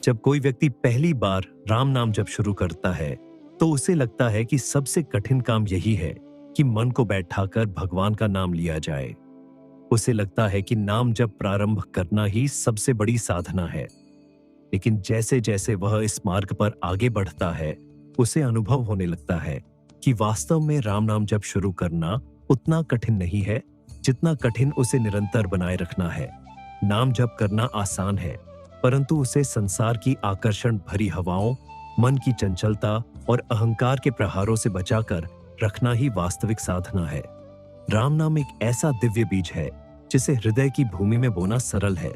जब कोई व्यक्ति पहली बार राम नाम जप शुरू करता है तो उसे लगता है कि सबसे कठिन काम यही है कि मन को बैठाकर भगवान का नाम लिया जाए। उसे लगता है कि नाम जप प्रारंभ करना ही सबसे बड़ी साधना है। लेकिन जैसे जैसे वह इस मार्ग पर आगे बढ़ता है, उसे अनुभव होने लगता है कि वास्तव में राम नाम जप शुरू करना उतना कठिन नहीं है जितना कठिन उसे निरंतर बनाए रखना है। नाम जप करना आसान है, परंतु उसे संसार की आकर्षण भरी हवाओं, मन की चंचलता और अहंकार के प्रहारों से बचाकर रखना ही वास्तविक साधना है। राम नाम एक ऐसा दिव्य बीज है जिसे हृदय की भूमि में बोना सरल है,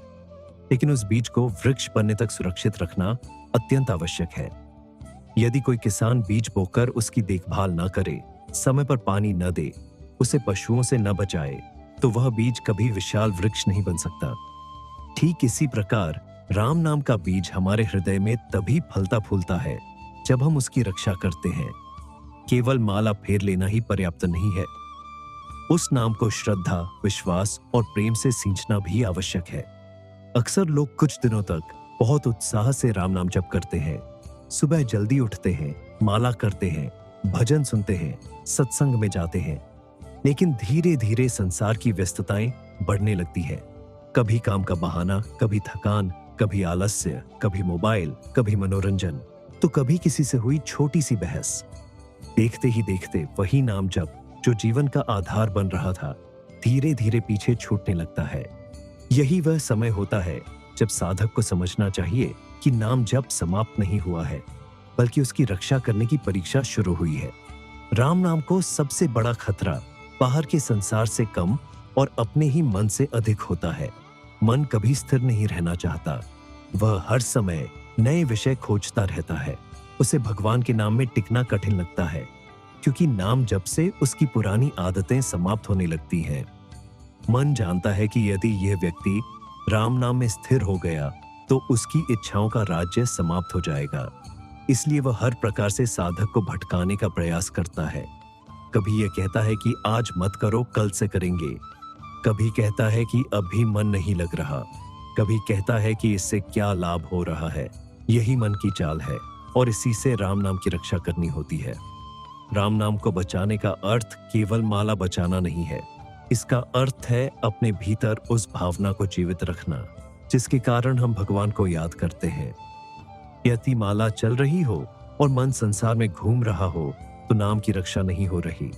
लेकिन उस बीज को वृक्ष बनने तक सुरक्षित रखना अत्यंत आवश्यक है। यदि कोई किसान बीज बोकर उसकी देखभाल न करे, समय पर पानी न दे, उसे पशुओं से न बचाए, तो वह बीज कभी विशाल वृक्ष नहीं बन सकता। ठीक इसी प्रकार राम नाम का बीज हमारे हृदय में तभी फलता फूलता है जब हम उसकी रक्षा करते हैं। केवल माला फेर लेना ही पर्याप्त नहीं है, उस नाम को श्रद्धा, विश्वास और प्रेम से सींचना भी आवश्यक है। अक्सर लोग कुछ दिनों तक बहुत उत्साह से राम नाम जप करते हैं। सुबह जल्दी उठते हैं, माला करते हैं, भजन सुनते हैं, सत्संग में जाते हैं, लेकिन धीरे धीरे संसार की व्यस्तताएं बढ़ने लगती है। कभी काम का बहाना, कभी थकान, कभी आलस्य, कभी मोबाइल, कभी मनोरंजन, तो कभी किसी से हुई छोटी सी बहस। देखते ही देखते वही नाम जप जो जीवन का आधार बन रहा था, धीरे धीरे पीछे छूटने लगता है। यही वह समय होता है जब साधक को समझना चाहिए कि नाम जप समाप्त नहीं हुआ है, बल्कि उसकी रक्षा करने की परीक्षा शुरू हुई है। राम नाम को सबसे बड़ा खतरा बाहर के संसार से कम और अपने ही मन से अधिक होता है। मन कभी स्थिर नहीं रहना चाहता, वह हर समय नए विषय खोजता रहता है। उसे भगवान के नाम में टिकना कठिन लगता है, क्योंकि नाम जप से उसकी पुरानी आदतें समाप्त होने लगती हैं। मन जानता है कि यदि यह व्यक्ति राम नाम में स्थिर हो गया तो उसकी इच्छाओं का राज्य समाप्त हो जाएगा। इसलिए वह हर प्रकार से साधक को भटकाने का प्रयास करता है। कभी यह कहता है कि आज मत करो, कल से करेंगे। कभी कहता है कि अभी मन नहीं लग रहा। कभी कहता है कि इससे क्या लाभ हो रहा है। यही मन की चाल है और इसी से राम नाम की रक्षा करनी होती है। राम नाम को बचाने का अर्थ केवल माला बचाना नहीं है। इसका अर्थ है अपने भीतर उस भावना को जीवित रखना जिसके कारण हम भगवान को याद करते हैं। यदि माला चल रही हो और मन संसार में घूम रहा हो तो नाम की रक्षा नहीं हो रही।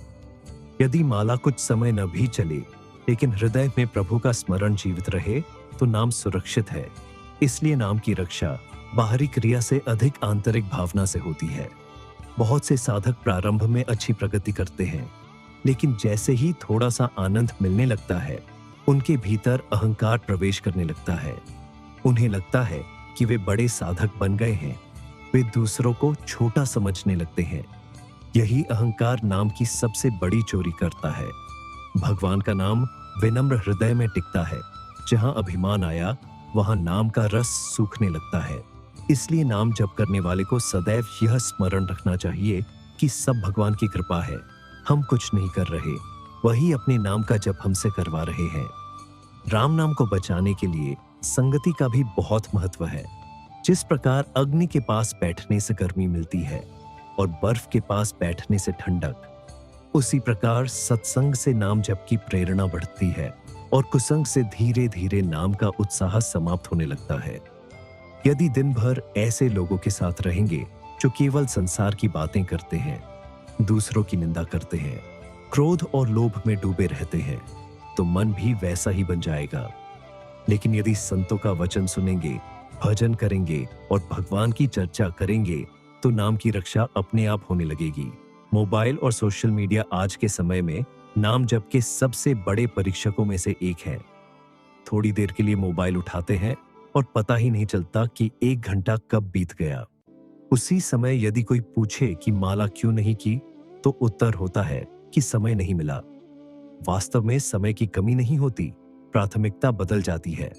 यदि माला कुछ समय न भी चले लेकिन हृदय में प्रभु का स्मरण जीवित रहे तो नाम सुरक्षित है। इसलिए नाम की रक्षा बाहरी क्रिया से अधिक आंतरिक भावना से होती है। बहुत से साधक प्रारंभ में अच्छी प्रगति करते हैं, लेकिन जैसे ही थोड़ा सा आनंद मिलने लगता है, उनके भीतर अहंकार प्रवेश करने लगता है। उन्हें लगता है कि वे बड़े साधक बन गए हैं। वे दूसरों को छोटा समझने लगते हैं। यही अहंकार नाम की सबसे बड़ी चोरी करता है। भगवान का नाम विनम्र हृदय में टिकता है। जहां अभिमान आया वहां नाम का रस सूखने लगता है। इसलिए नाम जप करने वाले को सदैव यह स्मरण रखना चाहिए कि सब भगवान की कृपा है। हम कुछ नहीं कर रहे, वही अपने नाम का जप हमसे करवा रहे हैं। राम नाम को बचाने के लिए संगति का भी बहुत महत्व है। जिस प्रकार अग्नि के पास बैठने से गर्मी मिलती है और बर्फ के पास बैठने से ठंडक, उसी प्रकार सत्संग से नाम जप की प्रेरणा बढ़ती है और कुसंग से धीरे धीरे नाम का उत्साह समाप्त होने लगता है। यदि दिन भर ऐसे लोगों के साथ रहेंगे जो केवल संसार की बातें करते हैं, दूसरों की निंदा करते हैं, क्रोध और लोभ में डूबे रहते हैं, तो मन भी वैसा ही बन जाएगा। लेकिन यदि संतों का वचन सुनेंगे, भजन करेंगे और भगवान की चर्चा करेंगे तो नाम की रक्षा अपने आप होने लगेगी। मोबाइल और सोशल मीडिया आज के समय में नाम जप के सबसे बड़े परीक्षकों में से एक है। थोड़ी देर के लिए मोबाइल उठाते हैं और पता ही नहीं चलता कि 1 घंटा कब बीत गया। उसी समय यदि कोई पूछे कि माला क्यों नहीं की, तो उत्तर होता है कि समय नहीं मिला। वास्तव में समय की कमी नहीं होती, प्राथमिकता बदल जाती है।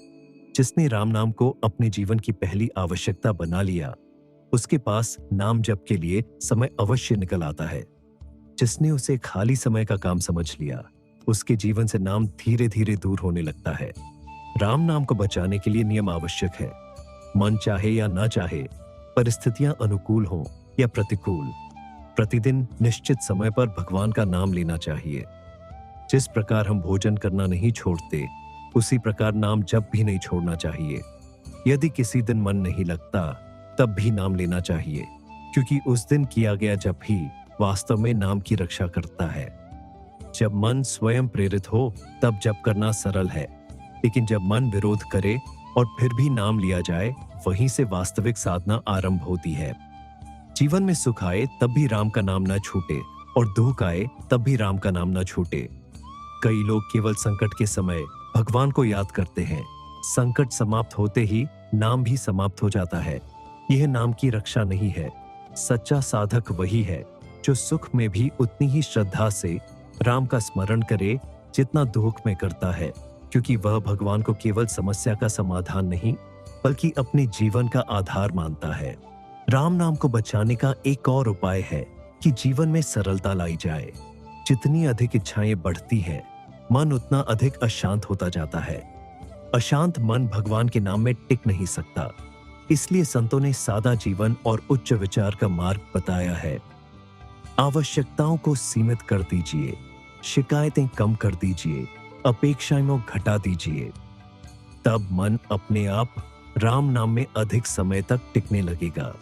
जिसने राम नाम को अपने जीवन की पहली आवश्यकता बना लिया, उसके पास नाम जप के लिए समय अवश्य निकल आता है। जिसने उसे खाली समय का काम समझ लिया, उसके जीवन से नाम धीरे धीरे दूर होने लगता है। राम नाम को बचाने के लिए नियम आवश्यक है। मन चाहे या ना चाहे, परिस्थितियां अनुकूल हों या प्रतिकूल, प्रतिदिन निश्चित समय पर भगवान का नाम लेना चाहिए। जिस प्रकार हम भोजन करना नहीं छोड़ते, उसी प्रकार नाम जप भी नहीं छोड़ना चाहिए। यदि किसी दिन मन नहीं लगता, तब भी नाम लेना चाहिए, क्योंकि उस दिन किया गया जप ही वास्तव में नाम की रक्षा करता है। जब मन स्वयं प्रेरित हो, तब जप करना सरल है, लेकिन जब मन विरोध करे और फिर भी नाम लिया जाए, वहीं से वास्तविक साधना आरंभ होती है। जीवन में सुख आए तब भी राम का नाम न छूटे, और दुख आए तब भी राम का नाम न छूटे। कई लोग केवल संकट के समय भगवान को याद करते हैं, संकट समाप्त होते ही नाम भी समाप्त हो जाता है। यह नाम की रक्षा नहीं है। सच्चा साधक वही है जो सुख में भी उतनी ही श्रद्धा से राम का स्मरण करे जितना दुख में करता है, क्योंकि वह भगवान को केवल समस्या का समाधान नहीं, बल्कि अपने जीवन का आधार मानता है। राम नाम को बचाने का एक और उपाय है कि जीवन में सरलता लाई जाए। जितनी अधिक इच्छाएं बढ़ती हैं, मन उतना अधिक अशांत होता जाता है। अशांत मन भगवान के नाम में टिक नहीं सकता। इसलिए संतों ने सादा जीवन और उच्च विचार का मार्ग बताया है। आवश्यकताओं को सीमित कर दीजिए, शिकायतें कम कर दीजिए, अपेक्षाएं घटा दीजिए। तब मन अपने आप राम नाम में अधिक समय तक टिकने लगेगा।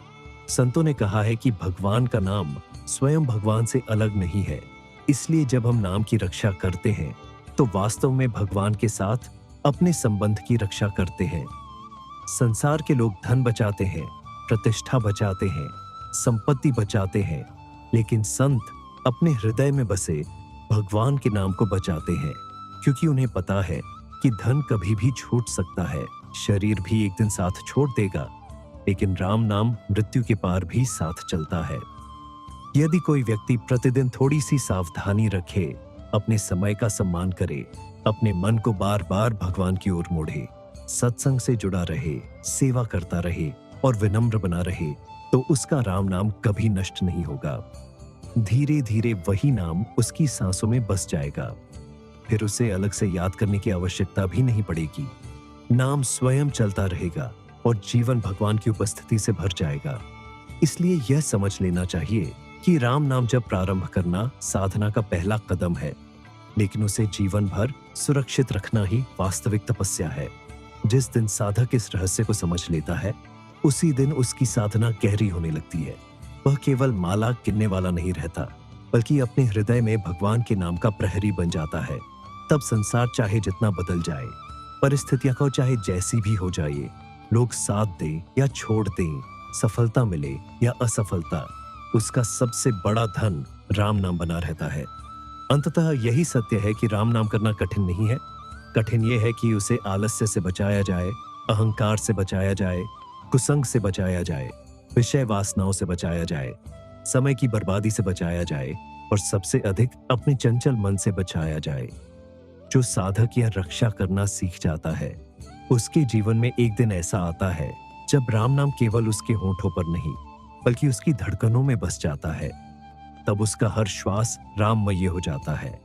संतों ने कहा है कि भगवान का नाम स्वयं भगवान से अलग नहीं है। इसलिए जब हम नाम की रक्षा करते हैं, तो वास्तव में भगवान के साथ अपने संबंध की रक्षा करते हैं। संसार के लोग धन बचाते हैं, प्रतिष्ठा बचाते हैं, संपत्ति बचाते हैं, लेकिन संत अपने हृदय में बसे भगवान के नाम को बचाते हैं, क्योंकि उन्हें पता है कि धन कभी भी छूट सकता है, शरीर भी एक दिन साथ छोड़ देगा, लेकिन राम नाम मृत्यु के पार भी साथ चलता है। यदि कोई व्यक्ति प्रतिदिन थोड़ी सी सावधानी रखे, अपने समय का सम्मान करे, अपने मन को बार बार भगवान की ओर मोड़े, सत्संग से जुड़ा रहे, सेवा करता रहे और विनम्र बना रहे, तो उसका राम नाम कभी नष्ट नहीं होगा। धीरे धीरे वही नाम उसकी सांसों में बस जाएगा। फिर उसे अलग से याद करने की आवश्यकता भी नहीं पड़ेगी। नाम स्वयं चलता रहेगा और जीवन भगवान की उपस्थिति से भर जाएगा। इसलिए यह समझ लेना चाहिए कि राम नाम जब प्रारंभ करना साधना का पहला कदम है, लेकिन उसे जीवन भर सुरक्षित रखना ही वास्तविक तपस्या है। जिस दिन साधक इस रहस्य को समझ लेता है, उसी दिन उसकी साधना गहरी होने लगती है। वह केवल माला गिनने वाला नहीं रहता, बल्कि अपने हृदय में भगवान के नाम का प्रहरी बन जाता है। तब संसार चाहे जितना बदल जाए, परिस्थितियां को चाहे जैसी भी हो जाए, लोग साथ दें या छोड़ दें, सफलता मिले या असफलता, उसका सबसे बड़ा धन राम नाम बना रहता है। अंततः यही सत्य है कि राम नाम करना कठिन नहीं है। कठिन यह है कि उसे आलस्य से बचाया जाए, अहंकार से बचाया जाए, कुसंग से बचाया जाए, विषय वासनाओं से बचाया जाए, समय की बर्बादी से बचाया जाए, और सबसे अधिक अपने चंचल मन से बचाया जाए। जो साधक यह रक्षा करना सीख जाता है, उसके जीवन में एक दिन ऐसा आता है जब राम नाम केवल उसके होंठों पर नहीं, बल्कि उसकी धड़कनों में बस जाता है। तब उसका हर श्वास राममय हो जाता है,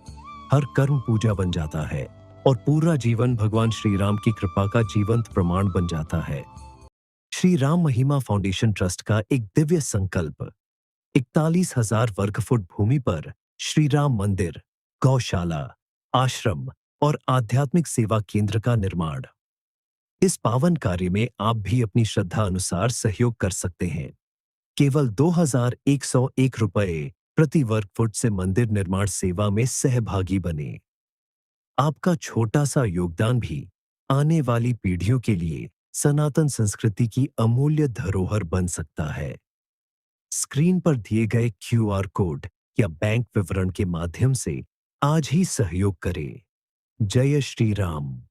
हर कर्म पूजा बन जाता है, और पूरा जीवन भगवान श्री राम की कृपा का जीवंत प्रमाण बन जाता है। श्री राम महिमा फाउंडेशन ट्रस्ट का एक दिव्य संकल्प, 41,000 वर्ग फुट भूमि पर श्री राम मंदिर, गौशाला, आश्रम और आध्यात्मिक सेवा केंद्र का निर्माण। इस पावन कार्य में आप भी अपनी श्रद्धा अनुसार सहयोग कर सकते हैं। केवल 2,101 रुपए प्रति वर्ग फुट से मंदिर निर्माण सेवा में सहभागी बने। आपका छोटा सा योगदान भी आने वाली पीढ़ियों के लिए सनातन संस्कृति की अमूल्य धरोहर बन सकता है। स्क्रीन पर दिए गए QR कोड या बैंक विवरण के माध्यम से आज ही सहयोग करें। जय श्री राम।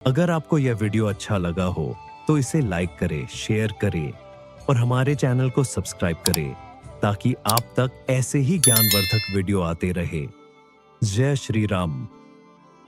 अगर आपको यह वीडियो अच्छा लगा हो तो इसे लाइक करें, शेयर करें और हमारे चैनल को सब्सक्राइब करें, ताकि आप तक ऐसे ही ज्ञानवर्धक वीडियो आते रहे। जय श्री राम।